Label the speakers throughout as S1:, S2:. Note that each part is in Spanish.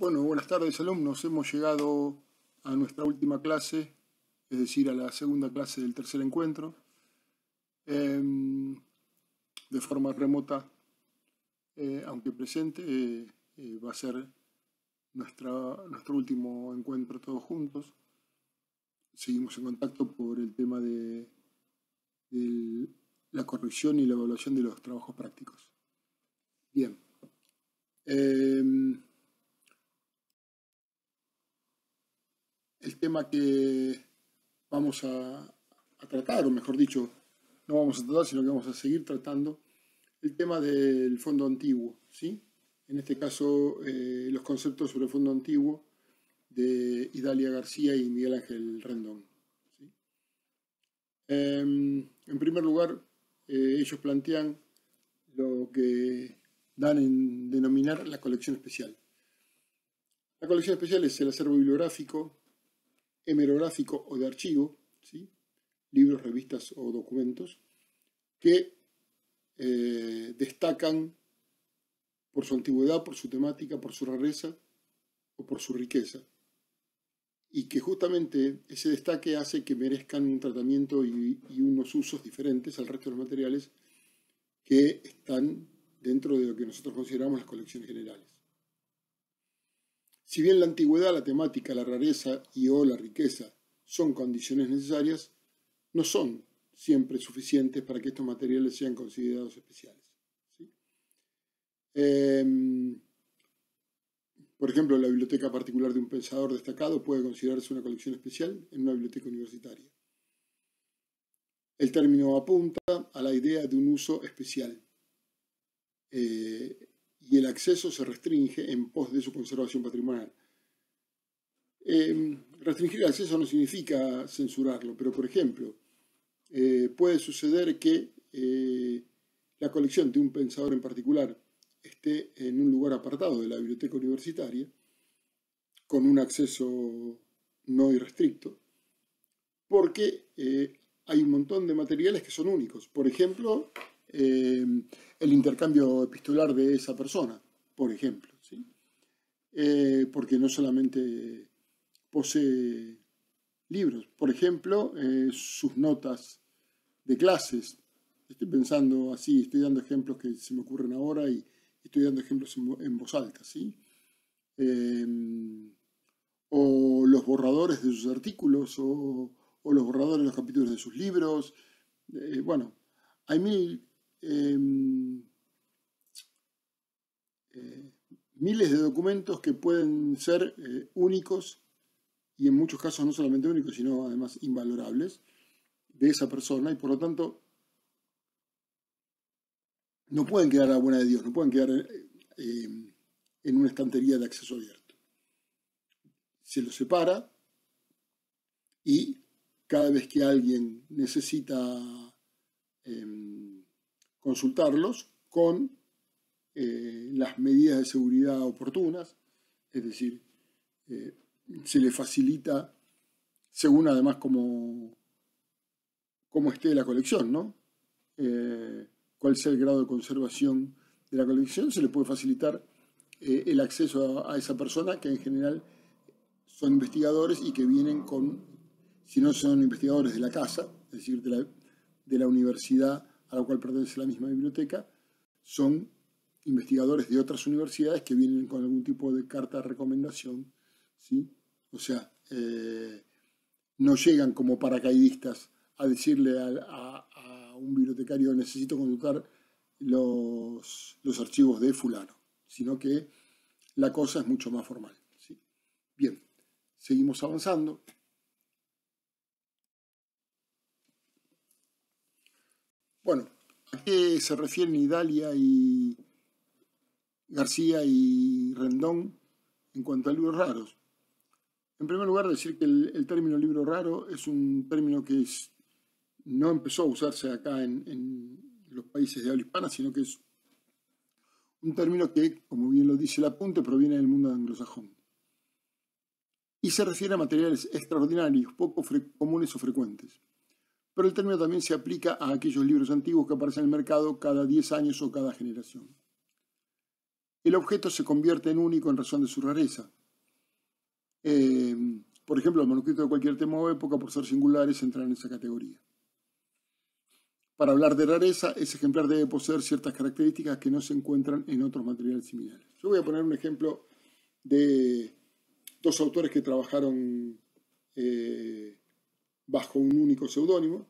S1: Bueno, buenas tardes alumnos. Hemos llegado a nuestra última clase, es decir, a la segunda clase del tercer encuentro. De forma remota, aunque presente, va a ser nuestro último encuentro todos juntos. Seguimos en contacto por el tema de la corrección y la evaluación de los trabajos prácticos. Bien. El tema que vamos a tratar, o mejor dicho, no vamos a tratar, sino que vamos a seguir tratando, el tema del fondo antiguo, ¿sí? En este caso, los conceptos sobre el fondo antiguo de Idalia García y Miguel Ángel Rendón, ¿sí? En primer lugar, ellos plantean lo que dan en denominar la colección especial. La colección especial es el acervo bibliográfico, hemerográfico o de archivo, ¿sí? Libros, revistas o documentos, que destacan por su antigüedad, por su temática, por su rareza o por su riqueza, y que justamente ese destaque hace que merezcan un tratamiento y unos usos diferentes al resto de los materiales que están dentro de lo que nosotros consideramos las colecciones generales. Si bien la antigüedad, la temática, la rareza y o la riqueza son condiciones necesarias, no son siempre suficientes para que estos materiales sean considerados especiales, ¿sí? Por ejemplo, la biblioteca particular de un pensador destacado puede considerarse una colección especial en una biblioteca universitaria. El término apunta a la idea de un uso especial, y el acceso se restringe en pos de su conservación patrimonial. Restringir el acceso no significa censurarlo, pero por ejemplo, puede suceder que la colección de un pensador en particular esté en un lugar apartado de la biblioteca universitaria, con un acceso no irrestricto, porque hay un montón de materiales que son únicos. Por ejemplo, el intercambio epistolar de esa persona, por ejemplo, ¿sí? Porque no solamente posee libros, por ejemplo, sus notas de clases. Estoy pensando así, estoy dando ejemplos que se me ocurren ahora y estoy dando ejemplos en voz alta, ¿sí? O los borradores de sus artículos, o los borradores de los capítulos de sus libros. Bueno, hay miles de documentos que pueden ser únicos, y en muchos casos no solamente únicos, sino además invalorables, de esa persona, y por lo tanto no pueden quedar a la buena de Dios, no pueden quedar en una estantería de acceso abierto. Se los separa, y cada vez que alguien necesita consultarlos con las medidas de seguridad oportunas, es decir, se le facilita, según además cómo esté la colección, ¿no? Cuál sea el grado de conservación de la colección, se le puede facilitar el acceso a esa persona, que en general son investigadores y que vienen con, si no son investigadores de la casa, es decir, de la universidad a la cual pertenece la misma biblioteca, son investigadores de otras universidades que vienen con algún tipo de carta de recomendación, ¿sí? O sea, no llegan como paracaidistas a decirle a un bibliotecario: necesito consultar los archivos de fulano, sino que la cosa es mucho más formal, ¿sí? Bien, seguimos avanzando. Bueno, ¿a qué se refieren Idalia y García y Rendón en cuanto a libros raros? En primer lugar, decir que el término libro raro es un término que no empezó a usarse acá en los países de habla hispana, sino que es un término que, como bien lo dice el apunte, proviene del mundo anglosajón. Y se refiere a materiales extraordinarios, poco comunes o frecuentes. Pero el término también se aplica a aquellos libros antiguos que aparecen en el mercado cada 10 años o cada generación. el objeto se convierte en único en razón de su rareza. Por ejemplo, los manuscritos de cualquier tema o época, por ser singulares, entran en esa categoría. Para hablar de rareza, ese ejemplar debe poseer ciertas características que no se encuentran en otros materiales similares. Yo voy a poner un ejemplo de dos autores que trabajaron bajo un único seudónimo,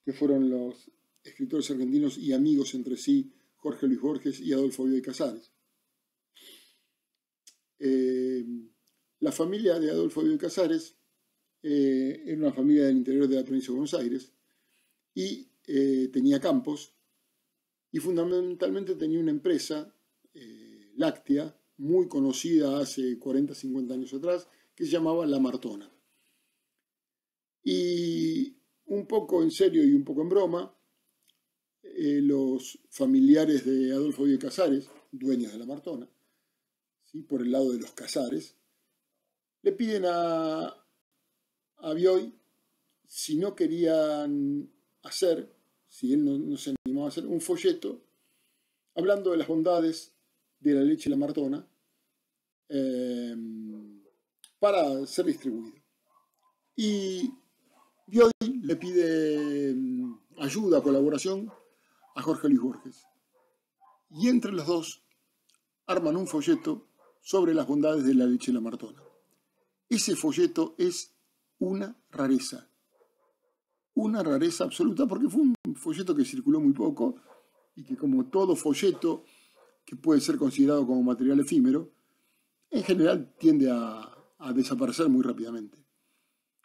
S1: que fueron los escritores argentinos y amigos entre sí, Jorge Luis Borges y Adolfo Bioy Casares. La familia de Adolfo Bioy Casares era una familia del interior de la provincia de Buenos Aires y tenía campos y fundamentalmente tenía una empresa láctea muy conocida hace 40, 50 años atrás que se llamaba La Martona. Y un poco en serio y un poco en broma, los familiares de Adolfo Bioy Casares, dueños de La Martona, ¿sí?, por el lado de los Casares, le piden a Bioy si no querían hacer, si él no se animaba a hacer, un folleto hablando de las bondades de la leche de La Martona para ser distribuido. Y Bioy le pide ayuda, colaboración a Jorge Luis Borges. Y entre los dos arman un folleto sobre las bondades de la leche de La Martona. Ese folleto es una rareza absoluta, porque fue un folleto que circuló muy poco y que, como todo folleto que puede ser considerado como material efímero, en general tiende a desaparecer muy rápidamente.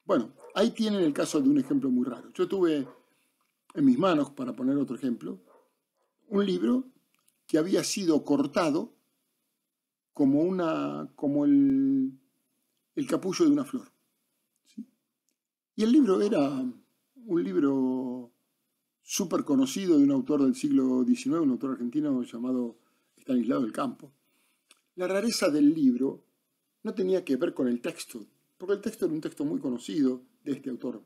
S1: Bueno, ahí tienen el caso de un ejemplo muy raro. Yo tuve en mis manos, para poner otro ejemplo, un libro que había sido cortado como el capullo de una flor, ¿sí? Y el libro era un libro súper conocido de un autor del siglo XIX, un autor argentino llamado Estanislao del Campo. La rareza del libro no tenía que ver con el texto, porque el texto era un texto muy conocido de este autor.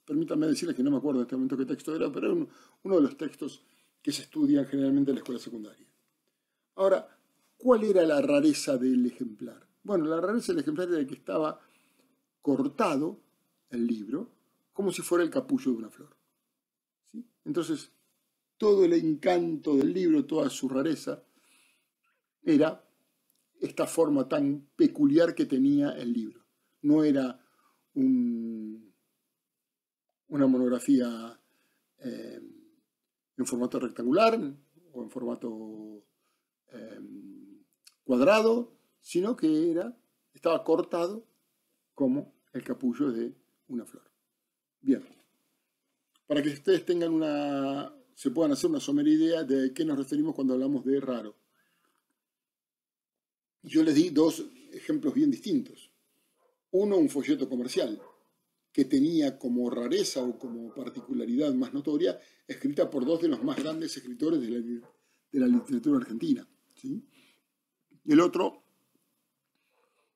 S1: Permítanme decirles que no me acuerdo en este momento qué texto era, pero era uno de los textos que se estudian generalmente en la escuela secundaria. Ahora, ¿cuál era la rareza del ejemplar? Bueno, la rareza del ejemplar era que estaba cortado el libro como si fuera el capullo de una flor, ¿sí? Entonces, todo el encanto del libro, toda su rareza, era esta forma tan peculiar que tenía el libro. No era una monografía en formato rectangular o en formato cuadrado, sino que estaba cortado como el capullo de una flor. Bien, para que ustedes se puedan hacer una somera idea de qué nos referimos cuando hablamos de raro. Yo les di dos ejemplos bien distintos. Uno, un folleto comercial, que tenía como rareza o como particularidad más notoria, escrita por dos de los más grandes escritores de la literatura argentina, ¿sí? Y el otro,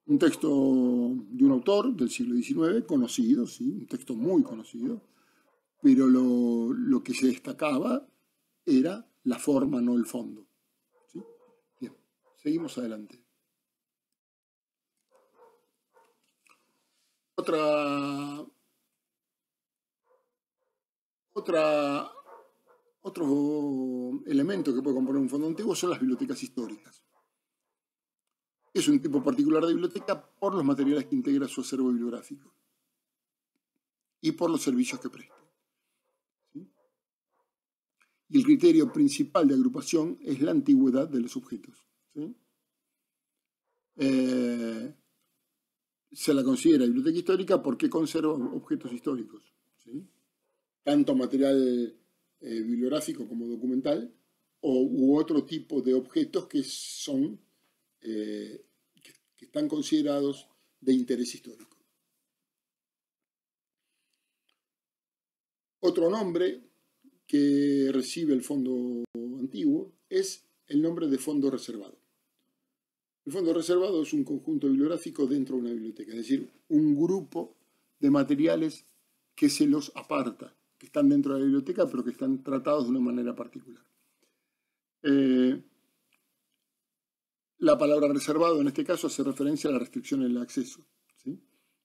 S1: un texto de un autor del siglo XIX, conocido, ¿sí?, un texto muy conocido, pero lo que se destacaba era la forma, no el fondo, ¿sí? Bien, seguimos adelante. Otro elemento que puede componer un fondo antiguo son las bibliotecas históricas. Es un tipo particular de biblioteca por los materiales que integra su acervo bibliográfico y por los servicios que presta, ¿sí? Y el criterio principal de agrupación es la antigüedad de los objetos, ¿sí? Se la considera biblioteca histórica porque conserva objetos históricos, ¿sí?, tanto material bibliográfico como documental, u otro tipo de objetos que están considerados de interés histórico. Otro nombre que recibe el fondo antiguo es el nombre de fondo reservado. El fondo reservado es un conjunto bibliográfico dentro de una biblioteca, es decir, un grupo de materiales que se los aparta, que están dentro de la biblioteca, pero que están tratados de una manera particular. la palabra reservado en este caso hace referencia a la restricción en el acceso, ¿sí?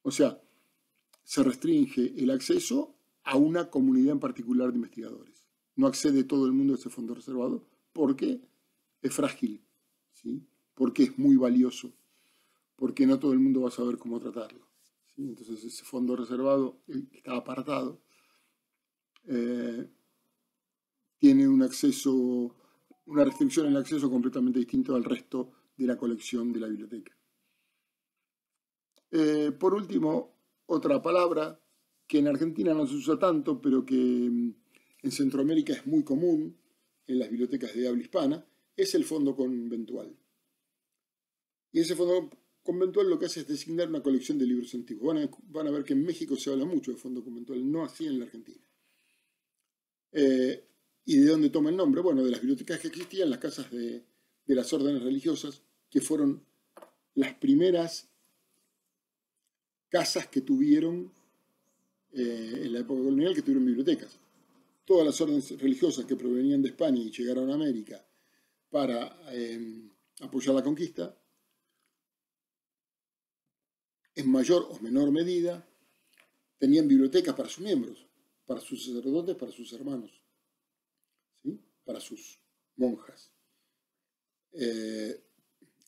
S1: O sea, se restringe el acceso a una comunidad en particular de investigadores. No accede todo el mundo a ese fondo reservado porque es frágil, ¿sí? Porque es muy valioso, porque no todo el mundo va a saber cómo tratarlo, ¿sí? Entonces ese fondo reservado está apartado, tiene un acceso, una restricción en el acceso completamente distinto al resto de la colección de la biblioteca. Por último, otra palabra que en Argentina no se usa tanto, pero que en Centroamérica es muy común en las bibliotecas de habla hispana, es el fondo conventual. Y ese fondo conventual lo que hace es designar una colección de libros antiguos. Van a ver que en México se habla mucho de fondo conventual, no así en la Argentina. ¿Y de dónde toma el nombre? Bueno, de las bibliotecas que existían, las casas de las órdenes religiosas, que fueron las primeras casas que tuvieron en la época colonial, que tuvieron bibliotecas. Todas las órdenes religiosas que provenían de España y llegaron a América para apoyar la conquista, en mayor o menor medida, tenían bibliotecas para sus miembros, para sus sacerdotes, para sus hermanos, ¿sí? Para sus monjas.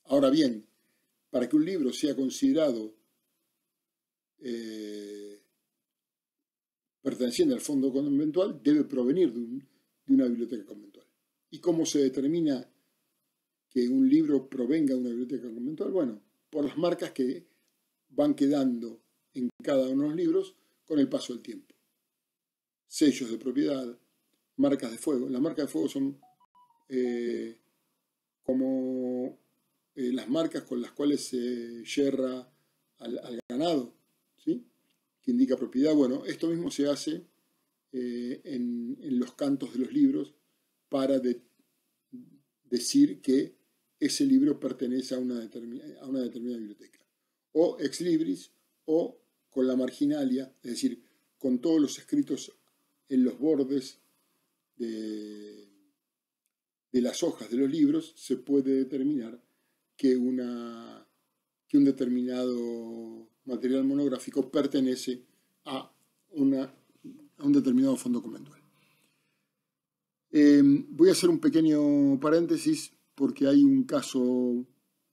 S1: Ahora bien, para que un libro sea considerado perteneciente al fondo conventual, debe provenir de una biblioteca conventual. ¿Y cómo se determina que un libro provenga de una biblioteca conventual? Bueno, por las marcas que van quedando en cada uno de los libros con el paso del tiempo. Sellos de propiedad, marcas de fuego. Las marcas de fuego son como las marcas con las cuales se yerra al ganado, ¿sí? Que indica propiedad. Bueno, esto mismo se hace en los cantos de los libros para decir que ese libro pertenece a una determinada biblioteca. O ex libris, o con la marginalia, es decir, con todos los escritos en los bordes de las hojas de los libros, se puede determinar que un determinado material monográfico pertenece a un determinado fondo conventual. Voy a hacer un pequeño paréntesis porque hay un caso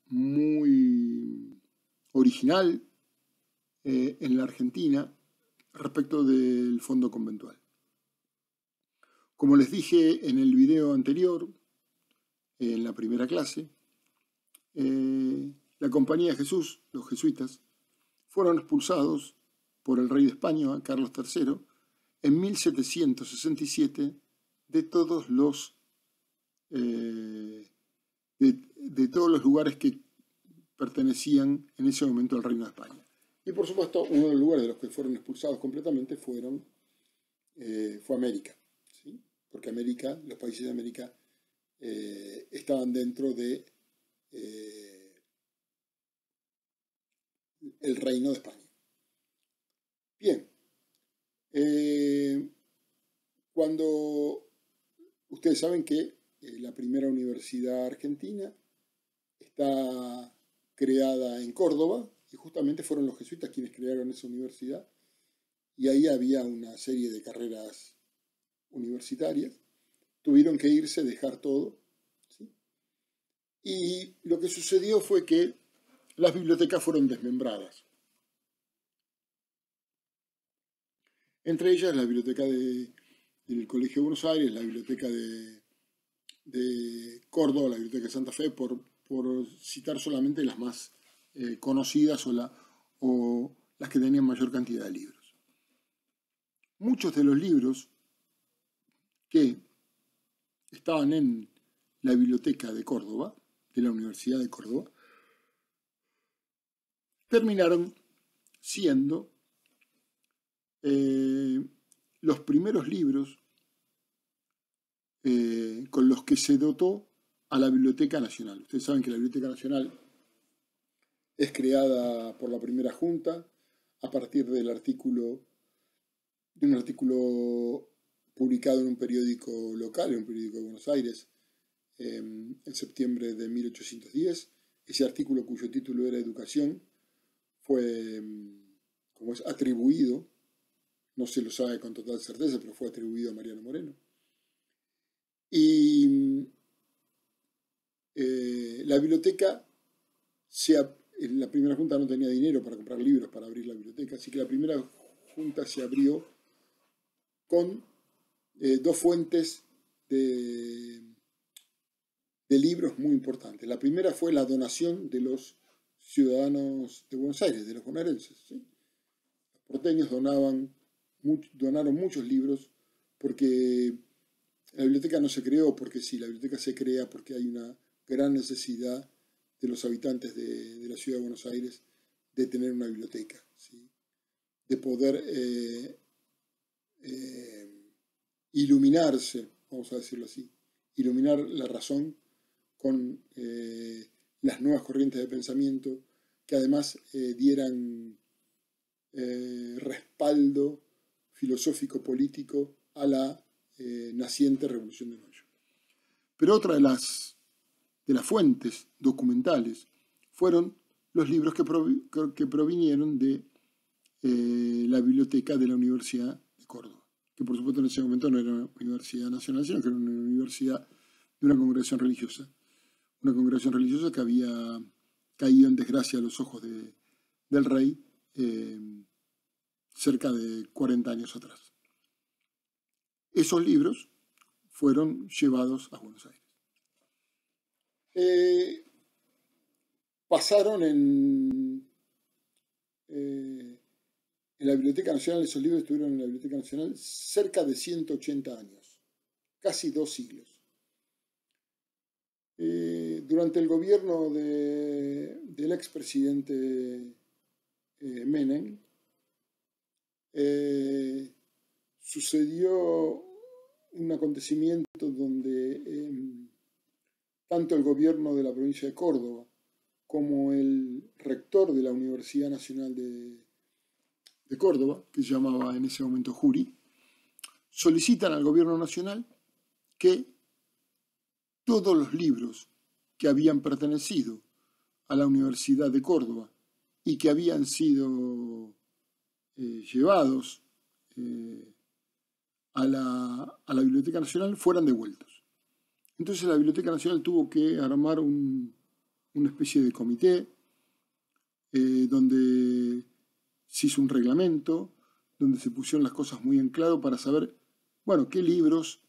S1: muy original en la Argentina respecto del fondo conventual. Como les dije en el video anterior, en la primera clase, la Compañía de Jesús, los jesuitas, fueron expulsados por el rey de España, Carlos III, en 1767 de todos los lugares que pertenecían en ese momento al Reino de España. Y por supuesto, uno de los lugares de los que fueron expulsados completamente fue América, ¿sí? Porque los países de América estaban dentro de el Reino de España. Bien, cuando ustedes saben que la primera universidad argentina está creada en Córdoba, y justamente fueron los jesuitas quienes crearon esa universidad, y ahí había una serie de carreras universitarias. Tuvieron que irse, dejar todo, ¿sí? Y lo que sucedió fue que las bibliotecas fueron desmembradas. Entre ellas la biblioteca del Colegio de Buenos Aires, la biblioteca de Córdoba, la biblioteca de Santa Fe, por citar solamente las más conocidas o las que tenían mayor cantidad de libros. Muchos de los libros que estaban en la biblioteca de Córdoba, de la Universidad de Córdoba, terminaron siendo los primeros libros con los que se dotó a la Biblioteca Nacional. Ustedes saben que la Biblioteca Nacional es creada por la primera Junta a partir de un artículo publicado en un periódico local, en un periódico de Buenos Aires, en septiembre de 1810, ese artículo cuyo título era Educación fue, como es atribuido, no se lo sabe con total certeza, pero fue atribuido a Mariano Moreno. Y la biblioteca, la primera junta no tenía dinero para comprar libros para abrir la biblioteca, así que la primera junta se abrió con dos fuentes de libros muy importantes. La primera fue la donación de los ciudadanos de Buenos Aires, de los bonaerenses, ¿sí? Los porteños donaron muchos libros porque la biblioteca no se creó porque sí, la biblioteca se crea porque hay una gran necesidad de los habitantes de la ciudad de Buenos Aires de tener una biblioteca, ¿sí? De poder iluminarse, vamos a decirlo así, iluminar la razón con las nuevas corrientes de pensamiento que además dieran respaldo filosófico-político a la naciente Revolución de Mayo. Pero otra de las fuentes documentales fueron los libros que provinieron de la biblioteca de la Universidad de Córdoba, que por supuesto en ese momento no era una universidad nacional, sino que era una universidad de una congregación religiosa que había caído en desgracia a los ojos del rey cerca de 40 años atrás. Esos libros fueron llevados a Buenos Aires. Pasaron en la Biblioteca Nacional, esos libros estuvieron en la Biblioteca Nacional cerca de 180 años, casi 2 siglos. Durante el gobierno del expresidente Menem, sucedió un acontecimiento donde tanto el gobierno de la provincia de Córdoba como el rector de la Universidad Nacional de Córdoba, que se llamaba en ese momento Jury, solicitan al gobierno nacional que todos los libros que habían pertenecido a la Universidad de Córdoba y que habían sido llevados a la Biblioteca Nacional fueran devueltos. Entonces la Biblioteca Nacional tuvo que armar una especie de comité donde se hizo un reglamento, donde se pusieron las cosas muy en claro para saber, bueno, qué libros,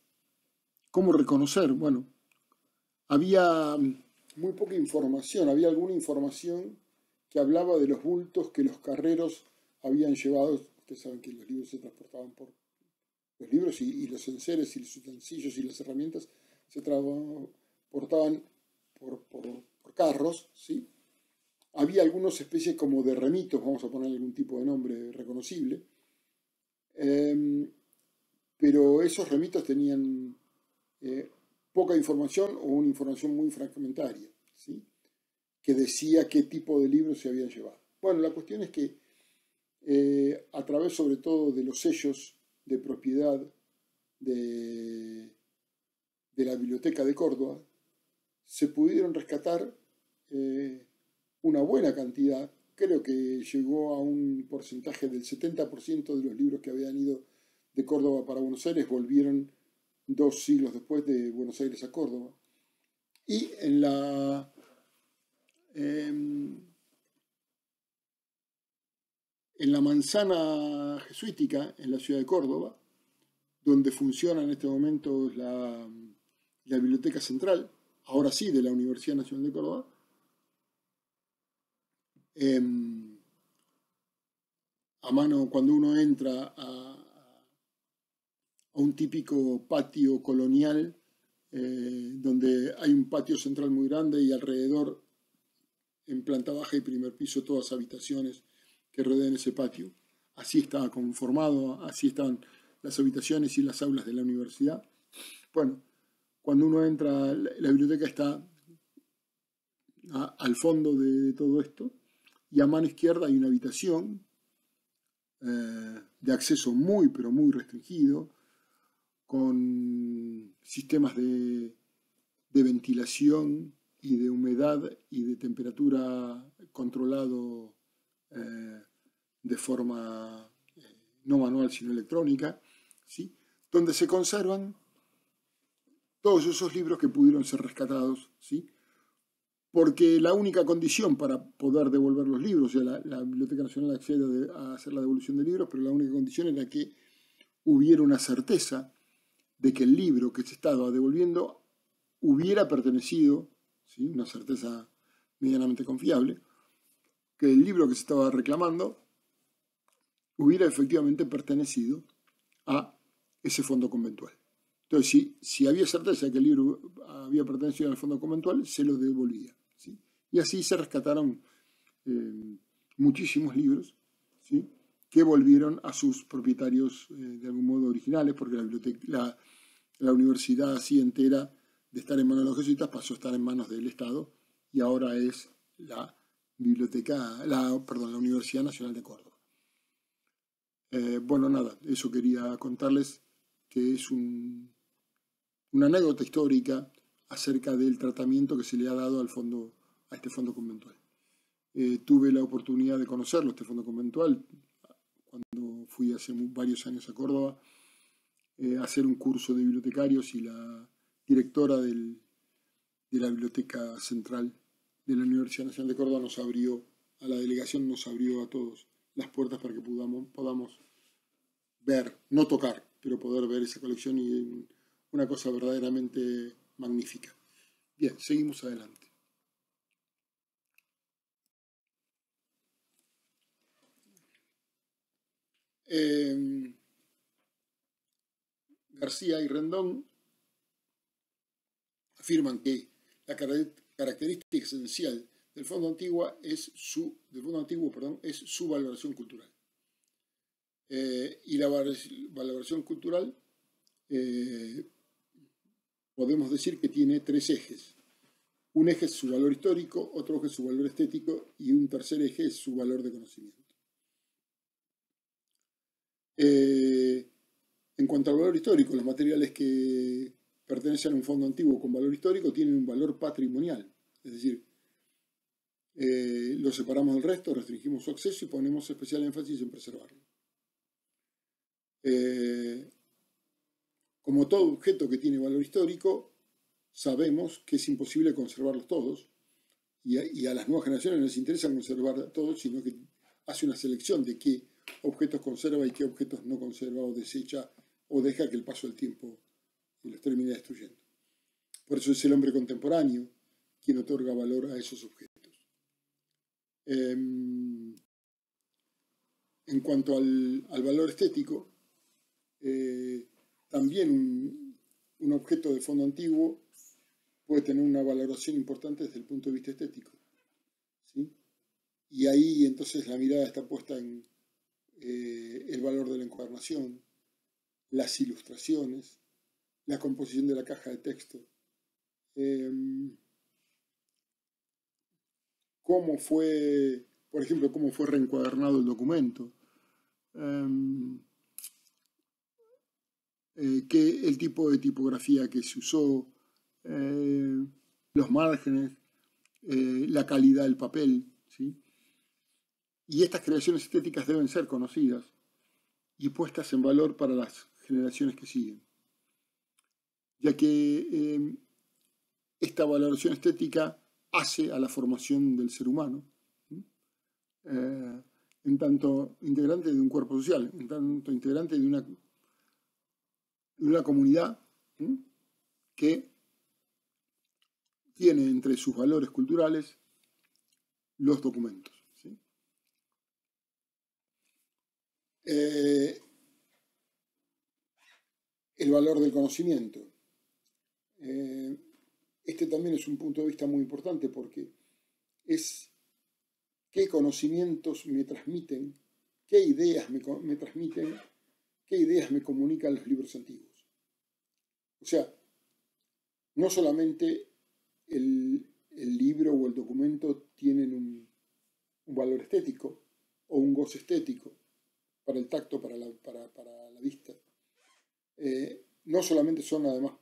S1: cómo reconocer. Bueno, había muy poca información, había alguna información que hablaba de los bultos que los carreros habían llevado. Ustedes saben que los libros se transportaban por los libros y los enseres y los utensilios y las herramientas se transportaban por carros, ¿sí? Había algunas especies como de remitos, vamos a poner algún tipo de nombre reconocible, pero esos remitos tenían poca información o una información muy fragmentaria, ¿sí? Que decía qué tipo de libros se habían llevado. Bueno, la cuestión es que a través sobre todo de los sellos de propiedad de la Biblioteca de Córdoba, se pudieron rescatar una buena cantidad, creo que llegó a un porcentaje del 70% de los libros que habían ido de Córdoba para Buenos Aires volvieron 2 siglos después de Buenos Aires a Córdoba. Y en la manzana jesuítica, en la ciudad de Córdoba, donde funciona en este momento la Biblioteca Central, ahora sí, de la Universidad Nacional de Córdoba, a mano, cuando uno entra a un típico patio colonial, donde hay un patio central muy grande y alrededor, en planta baja y primer piso, todas habitaciones que rodean ese patio. Así estaba conformado, así estaban las habitaciones y las aulas de la universidad. Bueno, cuando uno entra, la biblioteca está al fondo de todo esto, y a mano izquierda hay una habitación de acceso muy, pero muy restringido, con sistemas de ventilación y de humedad y de temperatura controlado de forma no manual sino electrónica, ¿sí? Donde se conservan todos esos libros que pudieron ser rescatados, ¿sí? Porque la única condición para poder devolver los libros, o sea, la Biblioteca Nacional accede a hacer la devolución de libros, pero la única condición era que hubiera una certeza de que el libro que se estaba devolviendo hubiera pertenecido, ¿sí? Una certeza medianamente confiable, que el libro que se estaba reclamando hubiera efectivamente pertenecido a ese fondo conventual. Entonces, si había certeza de que el libro había pertenecido al fondo conventual, se lo devolvía, ¿sí? Y así se rescataron muchísimos libros, ¿sí? Que volvieron a sus propietarios de algún modo originales, porque la universidad así entera, de estar en manos de los jesuitas, pasó a estar en manos del Estado y ahora es la Universidad Nacional de Córdoba. Bueno, nada, eso quería contarles, que es una anécdota histórica acerca del tratamiento que se le ha dado a este fondo conventual. Tuve la oportunidad de conocerlo, este fondo conventual, cuando fui hace varios años a Córdoba a hacer un curso de bibliotecarios, y la directora de la Biblioteca Central de la Universidad Nacional de Córdoba a la delegación nos abrió a todos las puertas para que podamos ver, no tocar, pero poder ver esa colección, y una cosa verdaderamente magnífica. Bien, seguimos adelante. García y Rendón afirman que la característica esencial del Fondo Antiguo es su valoración cultural. Y la valoración cultural podemos decir que tiene tres ejes. Un eje es su valor histórico, otro eje es su valor estético y un tercer eje es su valor de conocimiento. En cuanto al valor histórico, los materiales que pertenecen a un fondo antiguo con valor histórico tienen un valor patrimonial, es decir, lo separamos del resto, restringimos su acceso y ponemos especial énfasis en preservarlo. Como todo objeto que tiene valor histórico, sabemos que es imposible conservarlos todos, y a las nuevas generaciones no les interesa conservar todos, sino que hace una selección de qué objetos conserva y qué objetos no conserva o desecha o deja que el paso del tiempo los termine destruyendo. Por eso es el hombre contemporáneo quien otorga valor a esos objetos. En cuanto al valor estético, también un objeto de fondo antiguo puede tener una valoración importante desde el punto de vista estético, ¿sí? Y ahí entonces la mirada está puesta en el valor de la encuadernación, las ilustraciones, la composición de la caja de texto, por ejemplo, cómo fue reencuadernado el documento, el tipo de tipografía que se usó, los márgenes, la calidad del papel, ¿sí? Y estas creaciones estéticas deben ser conocidas y puestas en valor para las generaciones que siguen, ya que esta valoración estética hace a la formación del ser humano, en tanto integrante de un cuerpo social, en tanto integrante de una comunidad que tiene entre sus valores culturales los documentos, ¿sí? El valor del conocimiento. Este también es un punto de vista muy importante, porque es qué conocimientos me transmiten, qué ideas me transmiten, qué ideas me comunican los libros antiguos. O sea, no solamente el libro o el documento tienen un valor estético o un goce estético para el tacto, para la vista. No solamente son además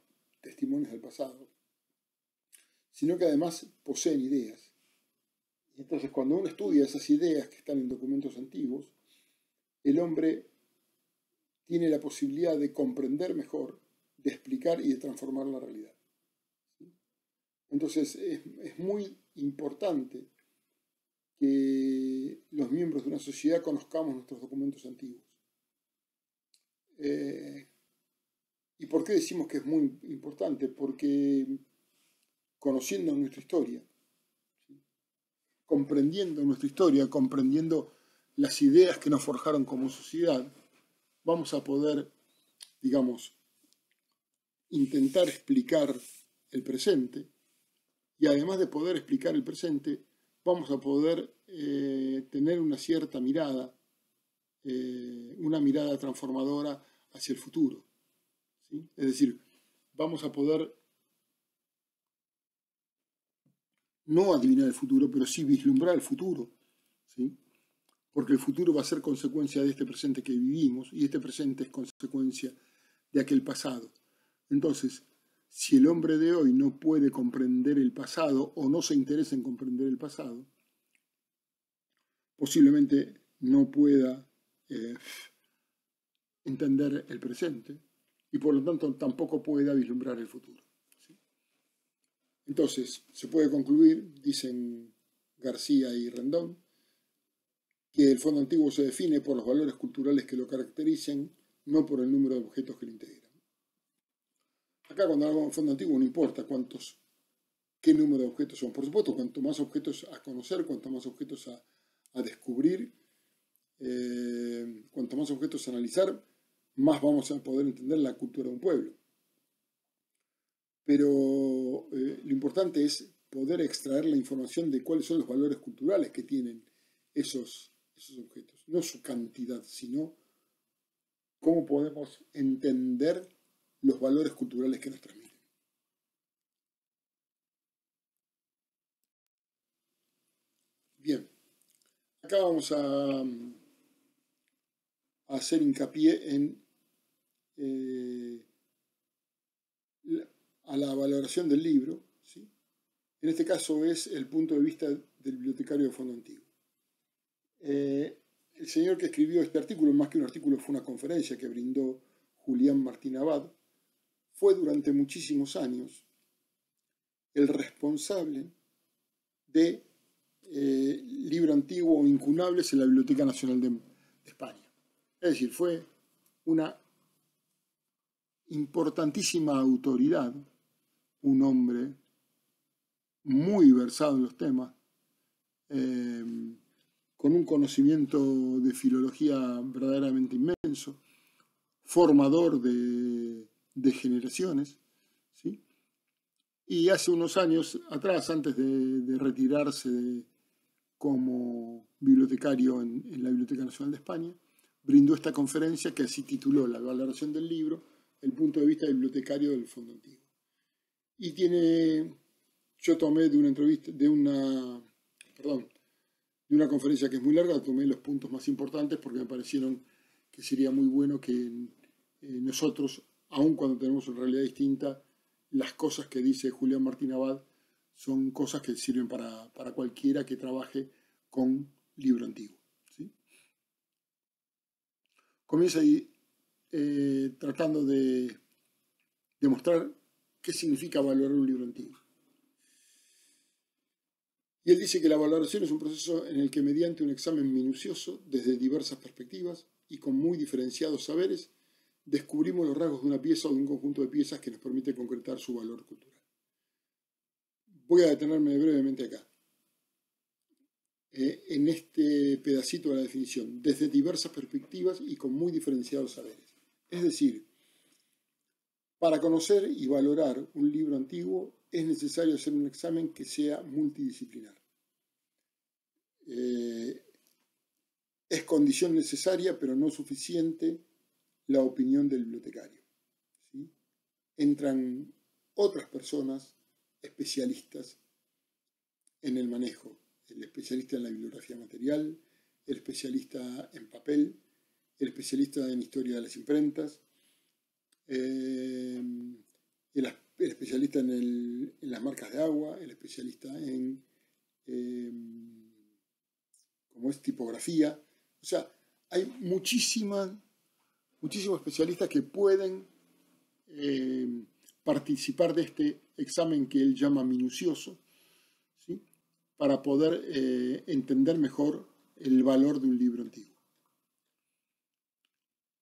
S1: testimonios del pasado, sino que además poseen ideas. Entonces, cuando uno estudia esas ideas que están en documentos antiguos, el hombre tiene la posibilidad de comprender mejor, de explicar y de transformar la realidad. Entonces, es muy importante que los miembros de una sociedad conozcamos nuestros documentos antiguos. ¿Y por qué decimos que es muy importante? Porque conociendo nuestra historia, comprendiendo nuestra historia, comprendiendo las ideas que nos forjaron como sociedad, vamos a poder, digamos, intentar explicar el presente, y además de poder explicar el presente, vamos a poder tener una cierta mirada, una mirada transformadora hacia el futuro, ¿sí? Es decir, vamos a poder no adivinar el futuro, pero sí vislumbrar el futuro, ¿sí? Porque el futuro va a ser consecuencia de este presente que vivimos, y este presente es consecuencia de aquel pasado. Entonces, si el hombre de hoy no puede comprender el pasado o no se interesa en comprender el pasado, posiblemente no pueda entender el presente y por lo tanto tampoco pueda vislumbrar el futuro, ¿sí? Entonces, se puede concluir, dicen García y Rendón, que el fondo antiguo se define por los valores culturales que lo caracterizan, no por el número de objetos que lo integran. Acá cuando hablamos de fondo antiguo no importa qué número de objetos son. Por supuesto, cuanto más objetos a conocer, cuanto más objetos a descubrir, cuanto más objetos a analizar, más vamos a poder entender la cultura de un pueblo. Pero lo importante es poder extraer la información de cuáles son los valores culturales que tienen esos objetos. No su cantidad, sino cómo podemos entender los valores culturales que nos transmiten. Bien, acá vamos a hacer hincapié a la valoración del libro, ¿sí? En este caso es el punto de vista del bibliotecario de fondo antiguo. El señor que escribió este artículo, más que un artículo, fue una conferencia que brindó Julián Martín Abad, fue durante muchísimos años el responsable de libro antiguo o incunables en la Biblioteca Nacional de España. Es decir, fue una importantísima autoridad, un hombre muy versado en los temas, con un conocimiento de filología verdaderamente inmenso, formador de generaciones, ¿sí? Y hace unos años atrás, antes de retirarse como bibliotecario en la Biblioteca Nacional de España, brindó esta conferencia que así tituló La valoración del libro, el punto de vista del bibliotecario del fondo antiguo. Y yo tomé de una entrevista, de una conferencia que es muy larga, tomé los puntos más importantes porque me parecieron que sería muy bueno que nosotros, aun cuando tenemos una realidad distinta, las cosas que dice Julián Martín Abad son cosas que sirven para cualquiera que trabaje con libro antiguo, ¿sí? Comienza ahí tratando de demostrar qué significa valorar un libro antiguo. Y él dice que la valoración es un proceso en el que mediante un examen minucioso, desde diversas perspectivas y con muy diferenciados saberes, descubrimos los rasgos de una pieza o de un conjunto de piezas que nos permite concretar su valor cultural. Voy a detenerme brevemente acá, en este pedacito de la definición, desde diversas perspectivas y con muy diferenciados saberes. Es decir, para conocer y valorar un libro antiguo es necesario hacer un examen que sea multidisciplinar. Es condición necesaria, pero no suficiente, la opinión del bibliotecario, ¿sí? Entran otras personas especialistas en el manejo, el especialista en la bibliografía material, el especialista en papel, el especialista en historia de las imprentas, el especialista en las marcas de agua, el especialista en como es tipografía. O sea, hay muchísimos especialistas que pueden participar de este examen que él llama minucioso, ¿sí? Para poder entender mejor el valor de un libro antiguo.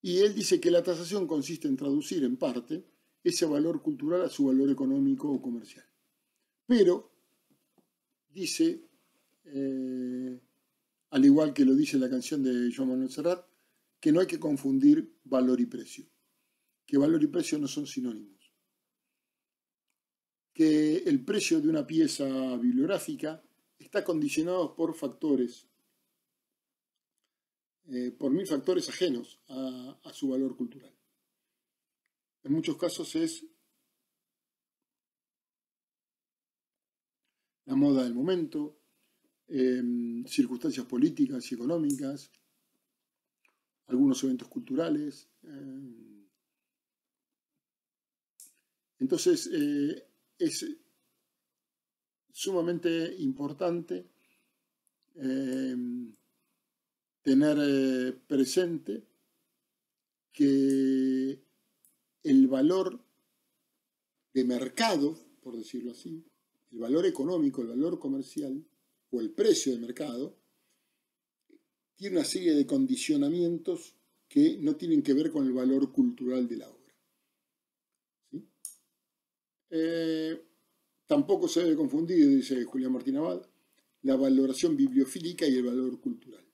S1: Y él dice que la tasación consiste en traducir en parte ese valor cultural a su valor económico o comercial. Pero, dice, al igual que lo dice la canción de Joan Manuel Serrat, que no hay que confundir valor y precio, que valor y precio no son sinónimos, que el precio de una pieza bibliográfica está condicionado por factores, por 1000 factores ajenos a su valor cultural. En muchos casos es la moda del momento, circunstancias políticas y económicas, algunos eventos culturales. Entonces, es sumamente importante tener presente que el valor de mercado, por decirlo así, el valor económico, el valor comercial o el precio de mercado, tiene una serie de condicionamientos que no tienen que ver con el valor cultural de la obra. ¿Sí? Tampoco se debe confundir, dice Julián Martín Abad, la valoración bibliofílica y el valor cultural.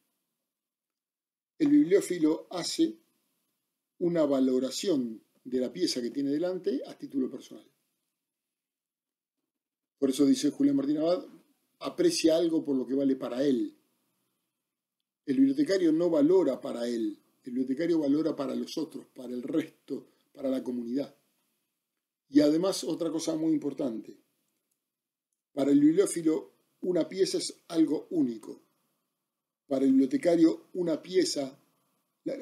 S1: El bibliófilo hace una valoración de la pieza que tiene delante a título personal. Por eso dice Julián Martín Abad, aprecia algo por lo que vale para él. El bibliotecario no valora para él, el bibliotecario valora para los otros, para el resto, para la comunidad. Y además, otra cosa muy importante, para el bibliófilo una pieza es algo único. Para el bibliotecario una pieza,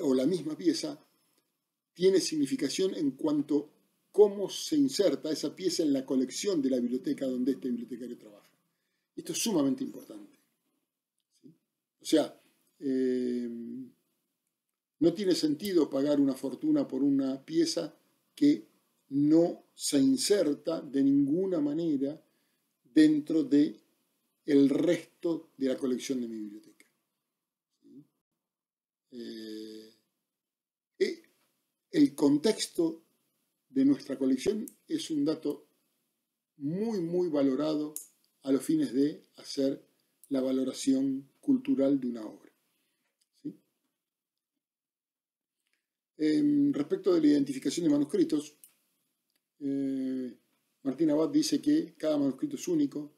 S1: o la misma pieza, tiene significación en cuanto a cómo se inserta esa pieza en la colección de la biblioteca donde este bibliotecario trabaja. Esto es sumamente importante. ¿Sí? O sea, no tiene sentido pagar una fortuna por una pieza que no se inserta de ninguna manera dentro del resto de la colección de mi biblioteca. ¿Sí? El contexto de nuestra colección es un dato muy valorado a los fines de hacer la valoración cultural de una obra. ¿Sí? Respecto de la identificación de manuscritos, Martín Abad dice que cada manuscrito es único,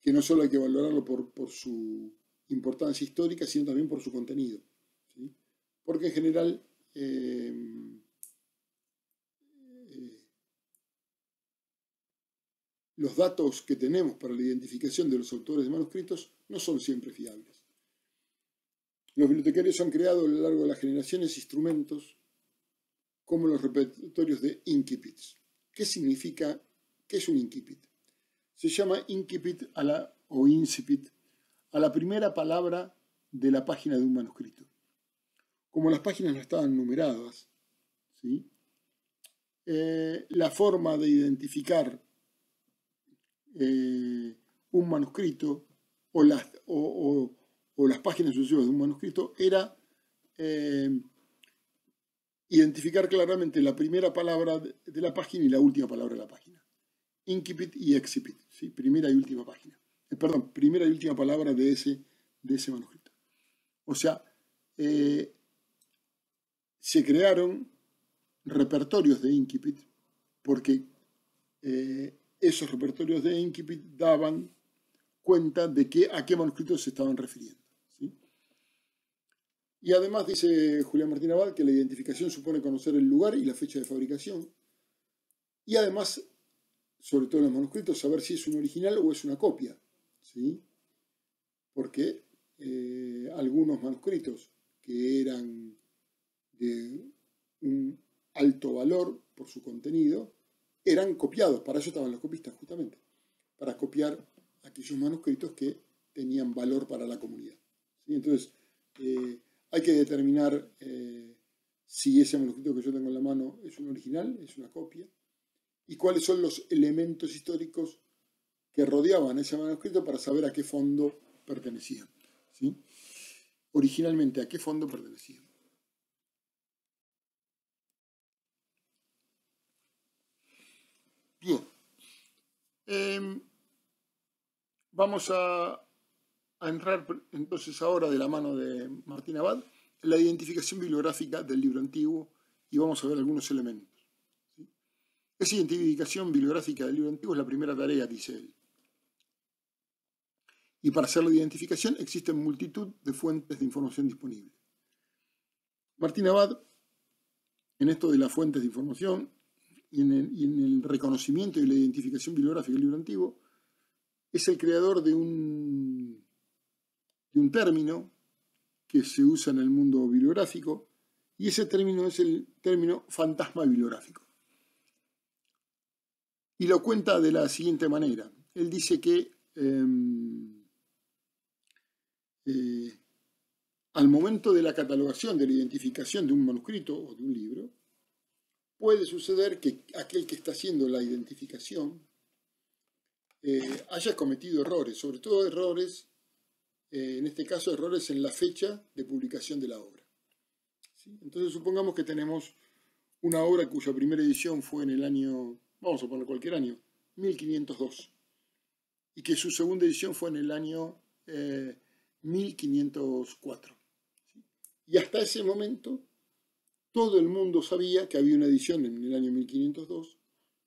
S1: que no solo hay que valorarlo por su importancia histórica, sino también por su contenido. ¿Sí? Porque en general los datos que tenemos para la identificación de los autores de manuscritos no son siempre fiables. Los bibliotecarios han creado a lo largo de las generaciones instrumentos como los repertorios de incipits. ¿Qué significa? ¿Qué es un incipit? Se llama incipit o incipit a la primera palabra de la página de un manuscrito. Como las páginas no estaban numeradas, ¿sí? La forma de identificar un manuscrito o las páginas sucesivas de un manuscrito era identificar claramente la primera palabra de la página y la última palabra de la página. Incipit y excipit, ¿sí? Primera y última página. Primera y última palabra de ese manuscrito. O sea, se crearon repertorios de incipit porque esos repertorios de incipit daban cuenta de a qué manuscritos se estaban refiriendo. ¿Sí? Y además dice Julián Martín Abad que la identificación supone conocer el lugar y la fecha de fabricación. Y además, sobre todo en los manuscritos, saber si es un original o es una copia. ¿Sí? Porque algunos manuscritos que eran de un alto valor por su contenido eran copiados, para eso estaban los copistas justamente, para copiar aquellos manuscritos que tenían valor para la comunidad. ¿Sí? Entonces, hay que determinar si ese manuscrito que yo tengo en la mano es un original, es una copia, y cuáles son los elementos históricos que rodeaban ese manuscrito para saber a qué fondo pertenecían. ¿Sí? Originalmente, ¿a qué fondo pertenecían? Bien. Vamos a entrar entonces ahora de la mano de Martín Abad en la identificación bibliográfica del libro antiguo y vamos a ver algunos elementos. ¿Sí? Esa identificación bibliográfica del libro antiguo es la primera tarea, dice él. Y para hacer la identificación existen multitud de fuentes de información disponibles. Martín Abad, en esto de las fuentes de información y en el reconocimiento y la identificación bibliográfica del libro antiguo, es el creador de un término que se usa en el mundo bibliográfico, y ese término es el término fantasma bibliográfico. Y lo cuenta de la siguiente manera. Él dice que al momento de la catalogación, de la identificación de un manuscrito o de un libro, puede suceder que aquel que está haciendo la identificación haya cometido errores, sobre todo errores, en este caso errores en la fecha de publicación de la obra. ¿Sí? Entonces supongamos que tenemos una obra cuya primera edición fue en el año, vamos a poner cualquier año, 1502, y que su segunda edición fue en el año 1504. ¿Sí? Y hasta ese momento todo el mundo sabía que había una edición en el año 1502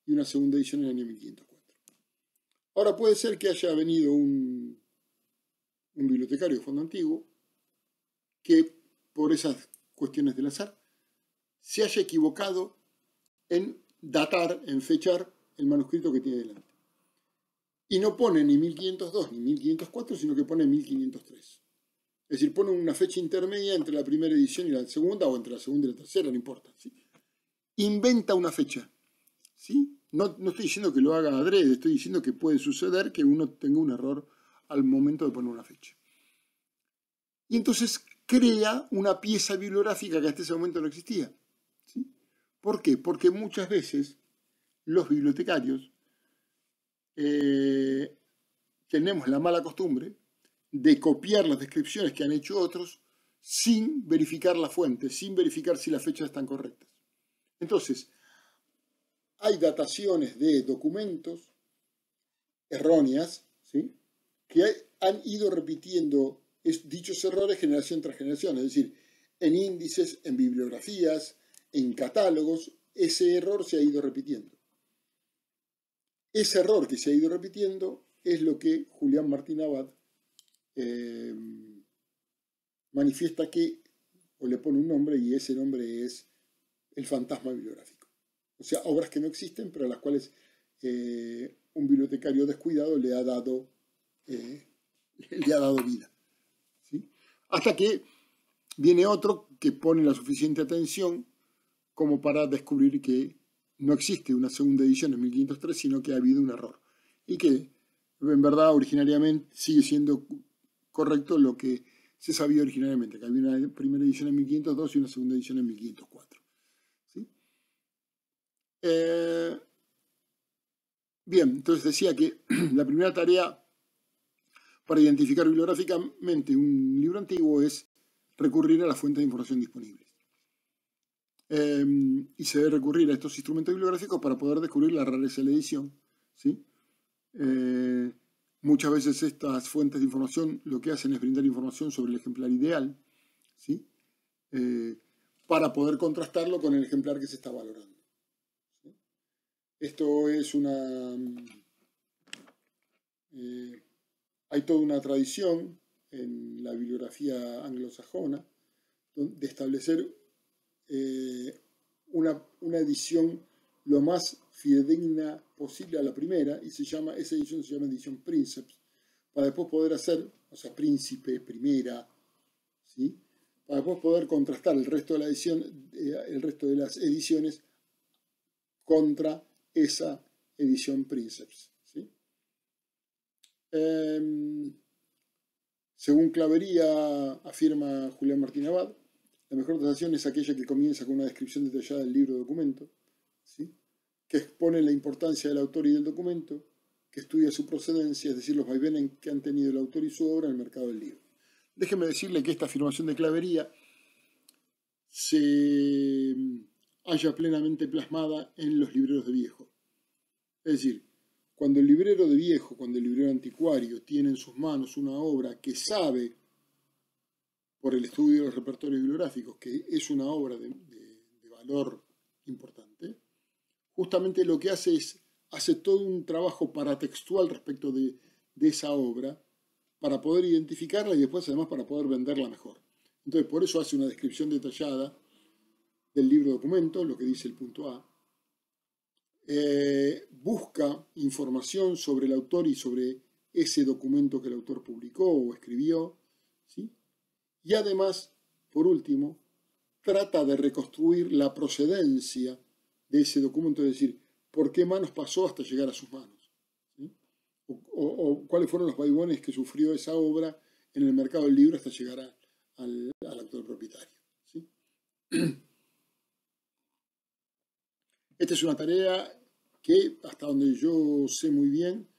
S1: y una segunda edición en el año 1504. Ahora puede ser que haya venido un bibliotecario de fondo antiguo que por esas cuestiones del azar se haya equivocado en datar, en fechar el manuscrito que tiene delante. Y no pone ni 1502 ni 1504, sino que pone 1503. Es decir, pone una fecha intermedia entre la primera edición y la segunda, o entre la segunda y la tercera, no importa. ¿Sí? Inventa una fecha. ¿Sí? No estoy diciendo que lo haga adrede, estoy diciendo que puede suceder que uno tenga un error al momento de poner una fecha. Y entonces crea una pieza bibliográfica que hasta ese momento no existía. ¿Sí? ¿Por qué? Porque muchas veces los bibliotecarios tenemos la mala costumbre de copiar las descripciones que han hecho otros sin verificar la fuente, sin verificar si las fechas están correctas. Entonces, hay dataciones de documentos erróneas, ¿sí?, que han ido repitiendo dichos errores generación tras generación, es decir, en índices, en bibliografías, en catálogos, ese error se ha ido repitiendo. Ese error que se ha ido repitiendo es lo que Julián Martín Abad manifiesta que, o le pone un nombre, y ese nombre es el fantasma bibliográfico. O sea, obras que no existen, pero a las cuales un bibliotecario descuidado le ha dado vida. ¿Sí? Hasta que viene otro que pone la suficiente atención como para descubrir que no existe una segunda edición en 1503, sino que ha habido un error. Y que, en verdad, originariamente sigue siendo correcto lo que se sabía originalmente, que había una primera edición en 1502 y una segunda edición en 1504. ¿Sí? Bien, entonces decía que la primera tarea para identificar bibliográficamente un libro antiguo es recurrir a las fuentes de información disponibles. Y se debe recurrir a estos instrumentos bibliográficos para poder descubrir la rareza de la edición. ¿Sí? Muchas veces estas fuentes de información lo que hacen es brindar información sobre el ejemplar ideal, ¿sí?, para poder contrastarlo con el ejemplar que se está valorando. ¿Sí? Esto es hay toda una tradición en la bibliografía anglosajona de establecer una edición lo más fidedigna posible a la primera, y esa edición se llama edición Princeps, para después poder hacer, o sea, príncipe, primera, ¿sí?, para después poder contrastar el resto de las ediciones contra esa edición Princeps, ¿sí? Según Clavería, afirma Julián Martín Abad, la mejor tasación es aquella que comienza con una descripción detallada del libro o documento, ¿sí? Que expone la importancia del autor y del documento, que estudia su procedencia, es decir, los vaivenes que han tenido el autor y su obra en el mercado del libro. Déjeme decirle que esta afirmación de Clavería se halla plenamente plasmada en los libreros de viejo. Es decir, cuando el librero de viejo, cuando el librero anticuario tiene en sus manos una obra que sabe, por el estudio de los repertorios bibliográficos, que es una obra de valor importante, justamente lo que hace todo un trabajo paratextual respecto de esa obra para poder identificarla y después además para poder venderla mejor. Entonces por eso hace una descripción detallada del libro documento, lo que dice el punto A, busca información sobre el autor y sobre ese documento que el autor publicó o escribió, ¿sí? Y además, por último, trata de reconstruir la procedencia de ese documento, es decir, por qué manos pasó hasta llegar a sus manos, ¿sí? O cuáles fueron los vaivenes que sufrió esa obra en el mercado del libro hasta llegar al autor propietario, ¿sí? Esta es una tarea que, hasta donde yo sé muy bien,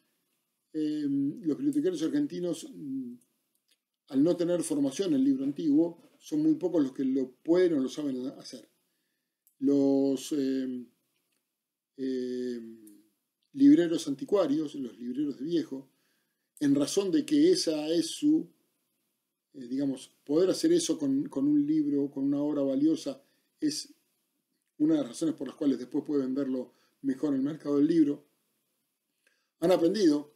S1: los bibliotecarios argentinos, al no tener formación en el libro antiguo, son muy pocos los que lo pueden o lo saben hacer. Los libreros anticuarios, los libreros de viejo, en razón de que esa es su, digamos, poder hacer eso con un libro, con una obra valiosa, es una de las razones por las cuales después puede venderlo mejor en el mercado del libro, han aprendido